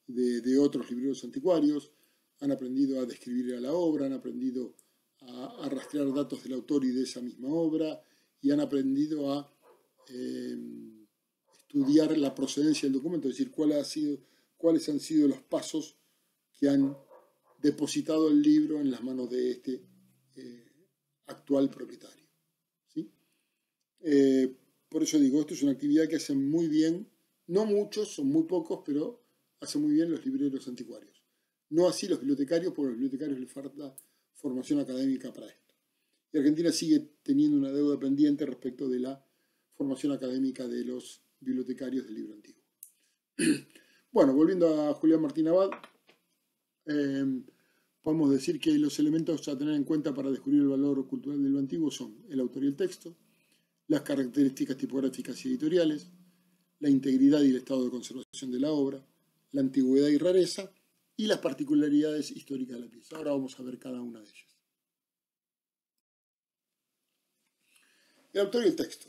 S1: de otros libreros anticuarios, han aprendido a describir a la obra, han aprendido a rastrear datos del autor y de esa misma obra, y han aprendido a estudiar la procedencia del documento, es decir, cuáles han sido los pasos que han depositado el libro en las manos de este actual propietario, ¿sí? Por eso digo, esto es una actividad que hacen muy bien, no muchos, son muy pocos, pero hacen muy bien los libreros anticuarios. No así los bibliotecarios, porque a los bibliotecarios les falta formación académica para esto. Y Argentina sigue teniendo una deuda pendiente respecto de la formación académica de los bibliotecarios del libro antiguo. Bueno, volviendo a Julián Martín Abad, podemos decir que los elementos a tener en cuenta para descubrir el valor cultural del libro antiguo son el autor y el texto, las características tipográficas y editoriales, la integridad y el estado de conservación de la obra, la antigüedad y rareza, y las particularidades históricas de la pieza. Ahora vamos a ver cada una de ellas. El autor y el texto.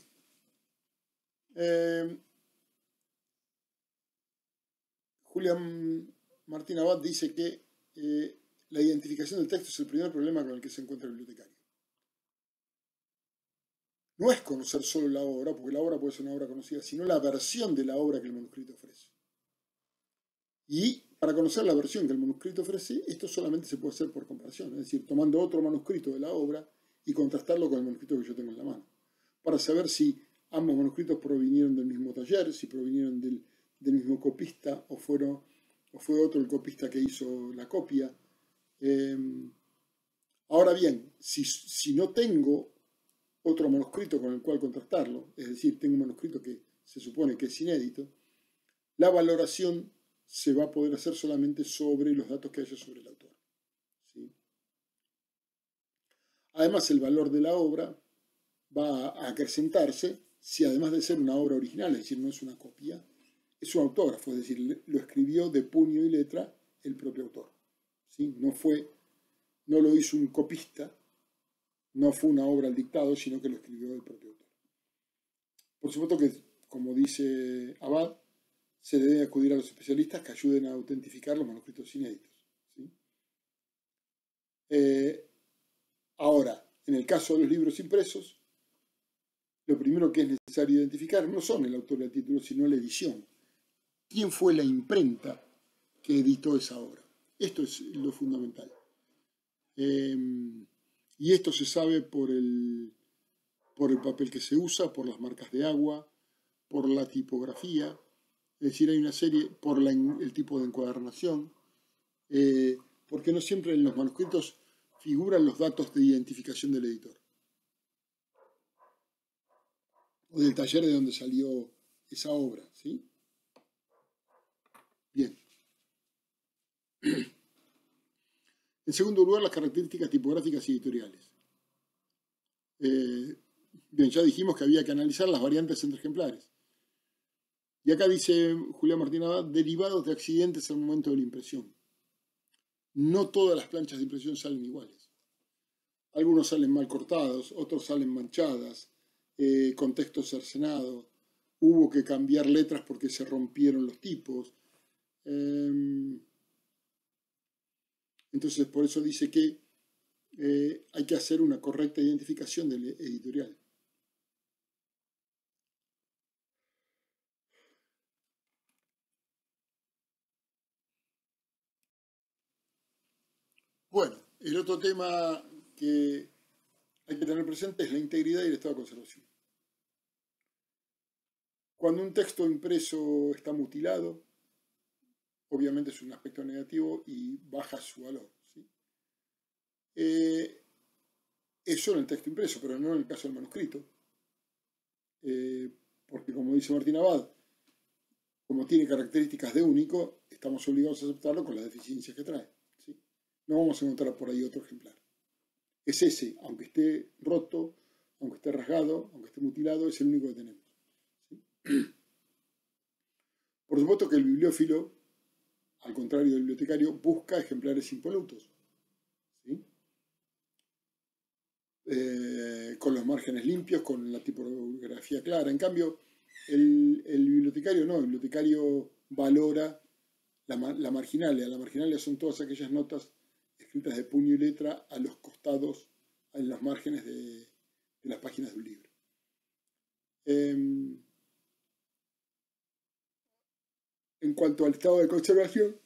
S1: Julián Martín Abad dice que la identificación del texto es el primer problema con el que se encuentra el bibliotecario. No es conocer solo la obra, porque la obra puede ser una obra conocida, sino la versión de la obra que el manuscrito ofrece. Y para conocer la versión que el manuscrito ofrece, esto solamente se puede hacer por comparación, es decir, tomando otro manuscrito de la obra y contrastarlo con el manuscrito que yo tengo en la mano, para saber si ambos manuscritos provinieron del mismo taller, si provinieron del mismo copista o fue otro el copista que hizo la copia. Ahora bien, si no tengo otro manuscrito con el cual contrastarlo, es decir, tengo un manuscrito que se supone que es inédito, la valoración se va a poder hacer solamente sobre los datos que haya sobre el autor, ¿sí? Además, el valor de la obra va a acrecentarse si, además de ser una obra original, es decir, no es una copia, es un autógrafo, es decir, lo escribió de puño y letra el propio autor, ¿sí? No lo hizo un copista, no fue una obra al dictado, sino que lo escribió el propio autor. Por supuesto que, como dice Abad, se debe acudir a los especialistas que ayuden a autentificar los manuscritos inéditos, ¿sí? Ahora, en el caso de los libros impresos, lo primero que es necesario identificar no son el autor y el título, sino la edición. ¿Quién fue la imprenta que editó esa obra? Esto es lo fundamental. Y esto se sabe por el papel que se usa, por las marcas de agua, por la tipografía, es decir, hay una serie por el tipo de encuadernación, porque no siempre en los manuscritos figuran los datos de identificación del editor o del taller de donde salió esa obra, ¿sí? Bien. En segundo lugar, las características tipográficas y editoriales. Bien, ya dijimos que había que analizar las variantes entre ejemplares. Y acá dice Julián Martín Abad, derivados de accidentes al momento de la impresión. No todas las planchas de impresión salen iguales. Algunos salen mal cortados, otros salen manchadas, con texto cercenado. Hubo que cambiar letras porque se rompieron los tipos. Entonces, por eso dice que hay que hacer una correcta identificación del editorial. Bueno, el otro tema que hay que tener presente es la integridad y el estado de conservación. Cuando un texto impreso está mutilado, obviamente es un aspecto negativo y baja su valor, ¿sí? Es solo el texto impreso, pero no en el caso del manuscrito. Porque como dice Martín Abad, como tiene características de único, estamos obligados a aceptarlo con las deficiencias que trae, ¿sí? No vamos a encontrar por ahí otro ejemplar. Es ese, aunque esté roto, aunque esté rasgado, aunque esté mutilado, es el único que tenemos, ¿sí? Por supuesto que el bibliófilo, al contrario del bibliotecario, busca ejemplares impolutos, ¿sí? Con los márgenes limpios, con la tipografía clara. En cambio, el bibliotecario no, el bibliotecario valora la marginalia. La marginalia son todas aquellas notas escritas de puño y letra a los costados, en los márgenes de las páginas de un libro. En cuanto al estado de conservación,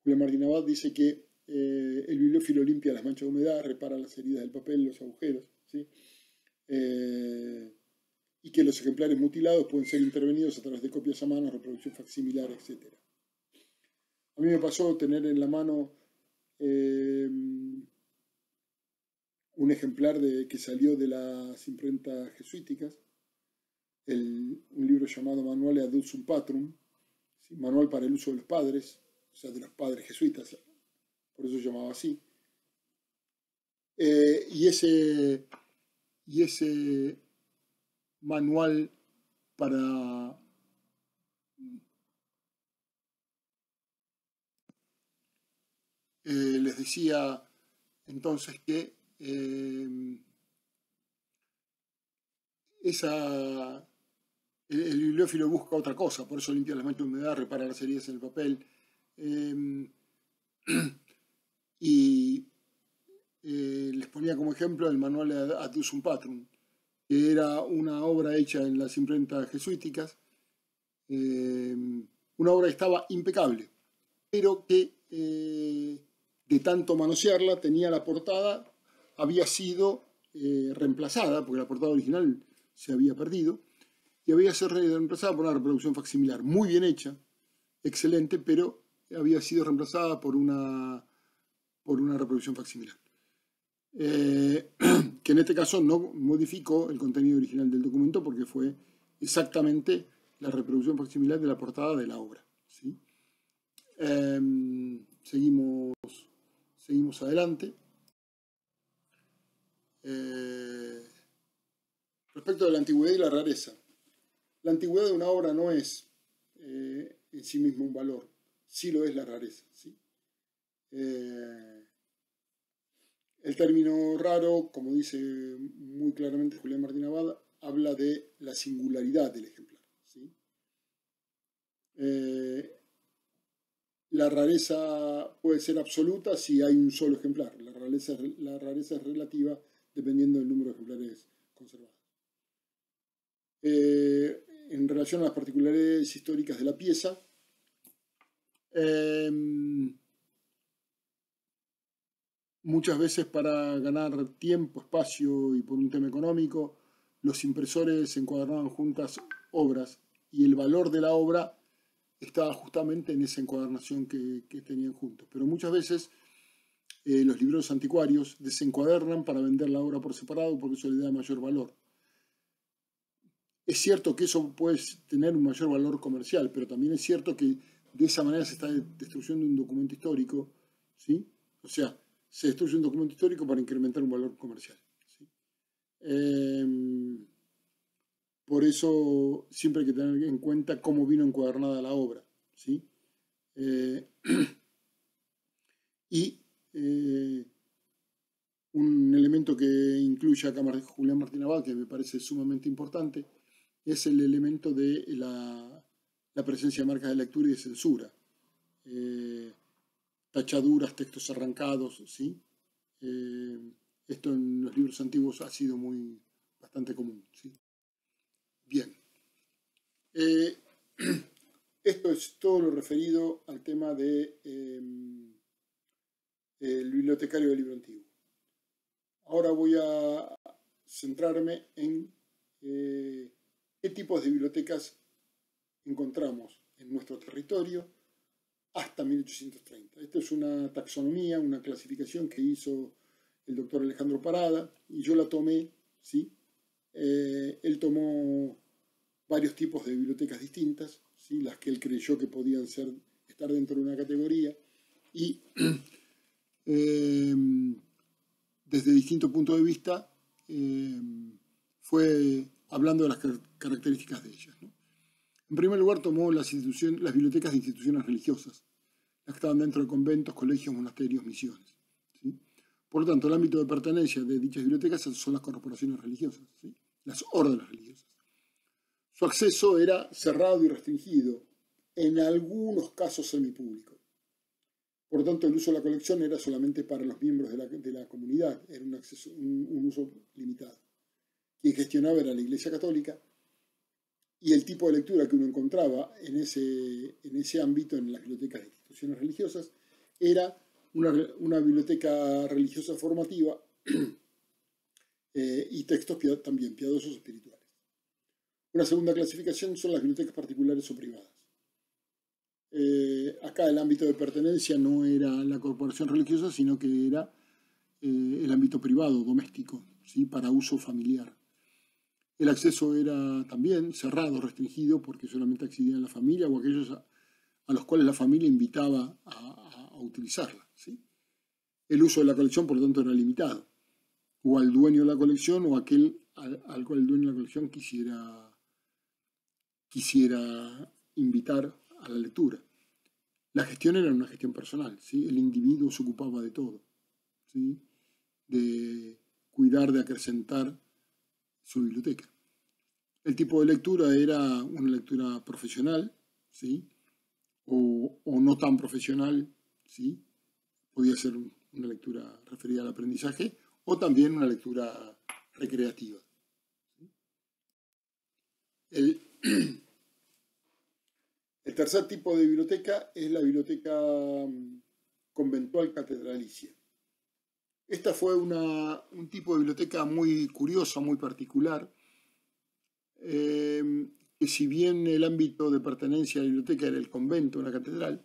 S1: Julián Martín Abad dice que el bibliófilo limpia las manchas de humedad, repara las heridas del papel, los agujeros, ¿sí? Y que los ejemplares mutilados pueden ser intervenidos a través de copias a mano, reproducción facsimilar, etc. A mí me pasó tener en la mano un ejemplar que salió de las imprentas jesuíticas, un libro llamado Manuale ad usum patrum, ¿sí? Manual para el uso de los padres, o sea, de los padres jesuitas, por eso se llamaba así. Y ese manual para les decía entonces que el bibliófilo busca otra cosa, por eso limpia las manchas de humedad, repara las heridas en el papel. Y les ponía como ejemplo el manual Ad usum patrum, que era una obra hecha en las imprentas jesuíticas, una obra que estaba impecable, pero que de tanto manosearla tenía la portada, había sido reemplazada, porque la portada original se había perdido, y había sido reemplazada por una reproducción facsimilar muy bien hecha, excelente, pero había sido reemplazada por una reproducción facsimilar. Que en este caso no modificó el contenido original del documento porque fue exactamente la reproducción facsimilar de la portada de la obra, ¿sí? Seguimos adelante. Respecto de la antigüedad y la rareza. La antigüedad de una obra no es en sí mismo un valor, sí lo es la rareza, ¿sí? El término raro, como dice muy claramente Julián Martín Abad, habla de la singularidad del ejemplar, ¿sí? La rareza puede ser absoluta si hay un solo ejemplar. La rareza es relativa dependiendo del número de ejemplares conservados. En relación a las particularidades históricas de la pieza, muchas veces para ganar tiempo, espacio y por un tema económico, los impresores encuadernaban juntas obras y el valor de la obra estaba justamente en esa encuadernación que tenían juntos. Pero muchas veces los libreros anticuarios desencuadernan para vender la obra por separado porque eso le da mayor valor. Es cierto que eso puede tener un mayor valor comercial, pero también es cierto que de esa manera se está destruyendo un documento histórico, ¿sí? O sea, se destruye un documento histórico para incrementar un valor comercial, ¿sí? Por eso siempre hay que tener en cuenta cómo vino encuadernada la obra, ¿sí? Y un elemento que incluye acá Julián Martín Abad, que me parece sumamente importante, es el elemento de la presencia de marcas de lectura y de censura. Tachaduras, textos arrancados, ¿sí? Esto en los libros antiguos ha sido bastante común, ¿sí? Bien. Esto es todo lo referido al tema de el bibliotecario del libro antiguo. Ahora voy a centrarme en qué tipos de bibliotecas encontramos en nuestro territorio hasta 1830. Esta es una taxonomía, una clasificación que hizo el doctor Alejandro Parada y yo la tomé, ¿sí? Él tomó varios tipos de bibliotecas distintas, ¿sí? Las que él creyó que podían estar dentro de una categoría y desde distintos puntos de vista fue hablando de las características de ellas, ¿no? En primer lugar tomó las bibliotecas de instituciones religiosas, las que estaban dentro de conventos, colegios, monasterios, misiones, ¿sí? Por lo tanto, el ámbito de pertenencia de dichas bibliotecas son las corporaciones religiosas, ¿sí? Las órdenes religiosas. Su acceso era cerrado y restringido, en algunos casos semipúblico. Por lo tanto, el uso de la colección era solamente para los miembros de la comunidad, era un uso limitado. Quien gestionaba era la Iglesia Católica, y el tipo de lectura que uno encontraba en ese ámbito, en las bibliotecas de instituciones religiosas, era una biblioteca religiosa formativa y textos también piadosos espirituales. Una segunda clasificación son las bibliotecas particulares o privadas. Acá el ámbito de pertenencia no era la corporación religiosa, sino que era el ámbito privado, doméstico, ¿sí? Para uso familiar. El acceso era también cerrado, restringido, porque solamente accedían la familia o aquellos a los cuales la familia invitaba a utilizarla, ¿sí? El uso de la colección, por lo tanto, era limitado. O al dueño de la colección o aquel al cual el dueño de la colección quisiera invitar a la lectura. La gestión era una gestión personal, ¿sí? El individuo se ocupaba de todo, ¿sí? De cuidar, de acrecentar su biblioteca. El tipo de lectura era una lectura profesional, ¿sí? O no tan profesional, ¿sí? Podía ser una lectura referida al aprendizaje o también una lectura recreativa, ¿sí? El tercer tipo de biblioteca es la biblioteca conventual catedralicia. Esta fue un tipo de biblioteca muy curiosa, muy particular, que si bien el ámbito de pertenencia a la biblioteca era el convento, la catedral,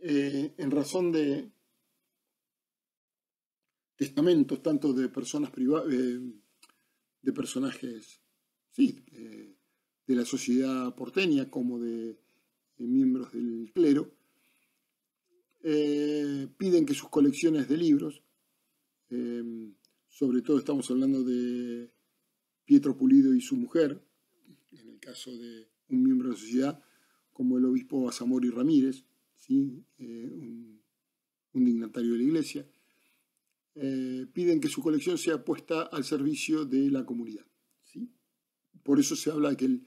S1: en razón de testamentos, tanto de personas privadas, de personajes, sí, de la sociedad porteña como de miembros del clero, piden que sus colecciones de libros, sobre todo estamos hablando de Pietro Pulido y su mujer, en el caso de un miembro de la sociedad como el obispo Azamori Ramírez, ¿sí? Un dignatario de la iglesia, piden que su colección sea puesta al servicio de la comunidad, ¿sí? Por eso se habla de que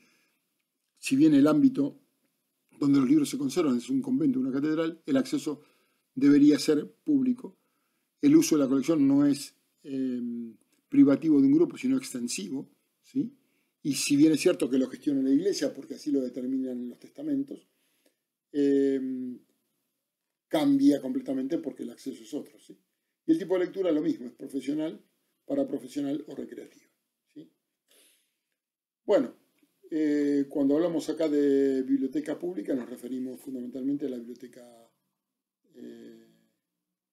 S1: si bien el ámbito donde los libros se conservan es un convento, una catedral, el acceso debería ser público. El uso de la colección no es privativo de un grupo, sino extensivo, ¿sí? Y si bien es cierto que lo gestiona la iglesia, porque así lo determinan los testamentos, cambia completamente porque el acceso es otro, ¿sí? Y el tipo de lectura lo mismo, es profesional, para profesional o recreativa, ¿sí? Bueno, cuando hablamos acá de biblioteca pública nos referimos fundamentalmente eh,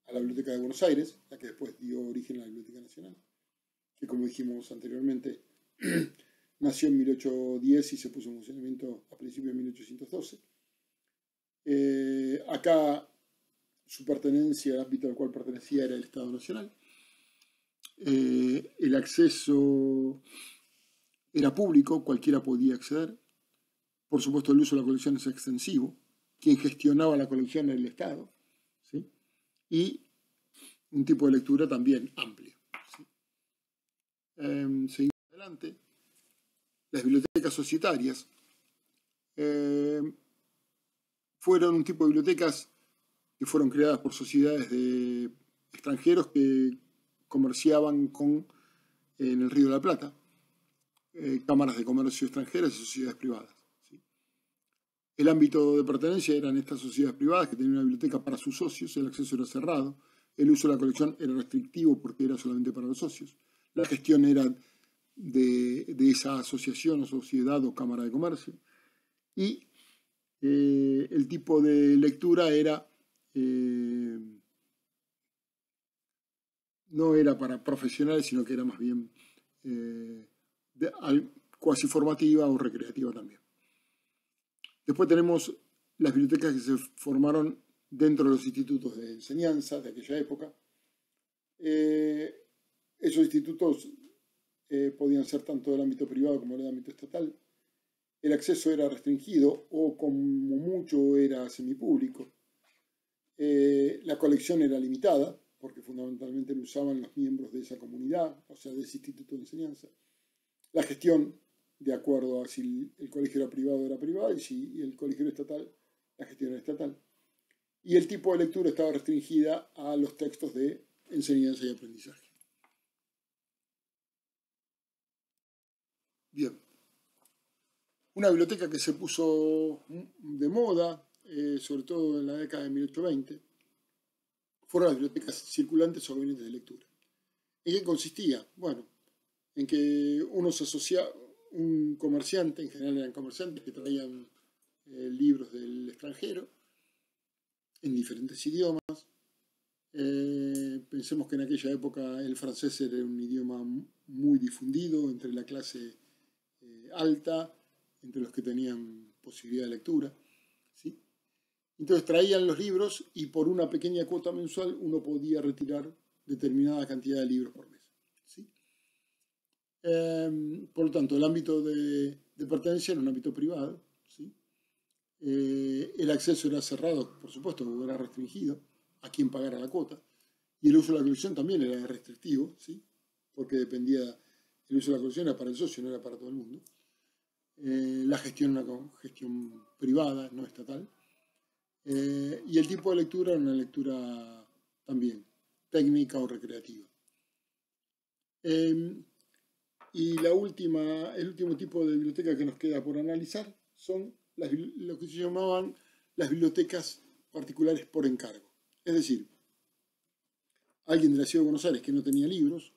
S1: a la Biblioteca de Buenos Aires, la que después dio origen a la Biblioteca Nacional, que como dijimos anteriormente nació en 1810 y se puso en funcionamiento a principios de 1812. Acá su pertenencia, el ámbito al cual pertenecía era el Estado Nacional. El acceso era público, cualquiera podía acceder. Por supuesto, el uso de la colección es extensivo. Quien gestionaba la colección era el Estado. ¿Sí? Y un tipo de lectura también amplio. ¿Sí? Seguimos adelante. Las bibliotecas societarias fueron un tipo de bibliotecas que fueron creadas por sociedades de extranjeros que comerciaban en el Río de la Plata, cámaras de comercio extranjeras y sociedades privadas. ¿Sí? El ámbito de pertenencia eran estas sociedades privadas que tenían una biblioteca para sus socios, el acceso era cerrado, el uso de la colección era restrictivo porque era solamente para los socios, la gestión era de esa asociación o sociedad o cámara de comercio, y el tipo de lectura no era para profesionales, sino que era más bien cuasi formativa o recreativa también. Después tenemos las bibliotecas que se formaron dentro de los institutos de enseñanza de aquella época. Esos institutos podían ser tanto del ámbito privado como del ámbito estatal. El acceso era restringido o como mucho era semipúblico. La colección era limitada, porque fundamentalmente lo usaban los miembros de esa comunidad, o sea, de ese instituto de enseñanza. La gestión, de acuerdo a si el colegio era privado, y si el colegio era estatal, la gestión era estatal. Y el tipo de lectura estaba restringida a los textos de enseñanza y aprendizaje. Bien. Una biblioteca que se puso de moda, sobre todo en la década de 1820, fueron las bibliotecas circulantes o gabinetes de lectura. ¿En qué consistía? Bueno, en que uno se asocia, un comerciante, en general eran comerciantes que traían libros del extranjero en diferentes idiomas. Pensemos que en aquella época el francés era un idioma muy difundido entre la clase alta, entre los que tenían posibilidad de lectura. ¿Sí? Entonces traían los libros y por una pequeña cuota mensual uno podía retirar determinada cantidad de libros por mes. ¿Sí? Por lo tanto, el ámbito de pertenencia era un ámbito privado. ¿Sí? El acceso era cerrado, por supuesto, era restringido a quien pagara la cuota. Y el uso de la colección también era restrictivo, ¿sí? Porque dependía, el uso de la colección era para el socio, no era para todo el mundo. La gestión era una gestión privada, no estatal. Y el tipo de lectura era una lectura también técnica o recreativa. Y el último tipo de biblioteca que nos queda por analizar son lo que se llamaban las bibliotecas particulares por encargo. Es decir, alguien de la Ciudad de Buenos Aires que no tenía libros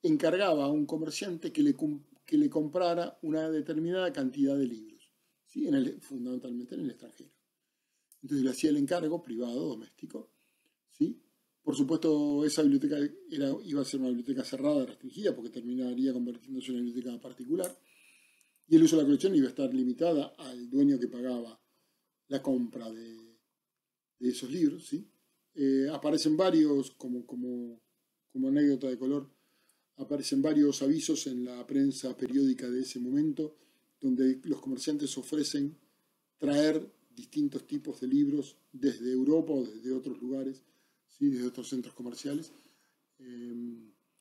S1: encargaba a un comerciante que le comprara una determinada cantidad de libros, ¿sí? Fundamentalmente en el extranjero. Entonces le hacía el encargo privado, doméstico, ¿sí? Por supuesto, esa biblioteca iba a ser una biblioteca cerrada, restringida, porque terminaría convirtiéndose en una biblioteca particular, y el uso de la colección iba a estar limitada al dueño que pagaba la compra de esos libros, ¿sí? Aparecen varios, como anécdota de color, aparecen varios avisos en la prensa periódica de ese momento, donde los comerciantes ofrecen traer distintos tipos de libros desde Europa o desde otros lugares, ¿sí? Desde otros centros comerciales,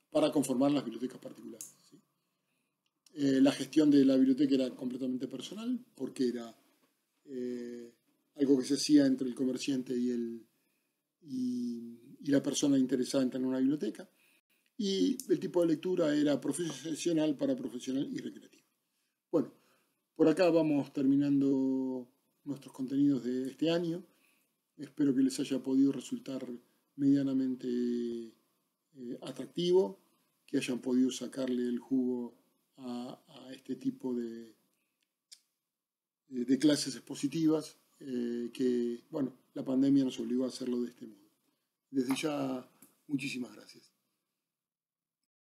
S1: para conformar las bibliotecas particulares. ¿Sí? La gestión de la biblioteca era completamente personal, porque era algo que se hacía entre el comerciante y la persona interesada en tener una biblioteca. Y el tipo de lectura era profesional para profesional y recreativo. Bueno, por acá vamos terminando nuestros contenidos de este año. Espero que les haya podido resultar medianamente atractivo, que hayan podido sacarle el jugo a este tipo de clases expositivas que, bueno, la pandemia nos obligó a hacerlo de este modo. Desde ya, muchísimas gracias.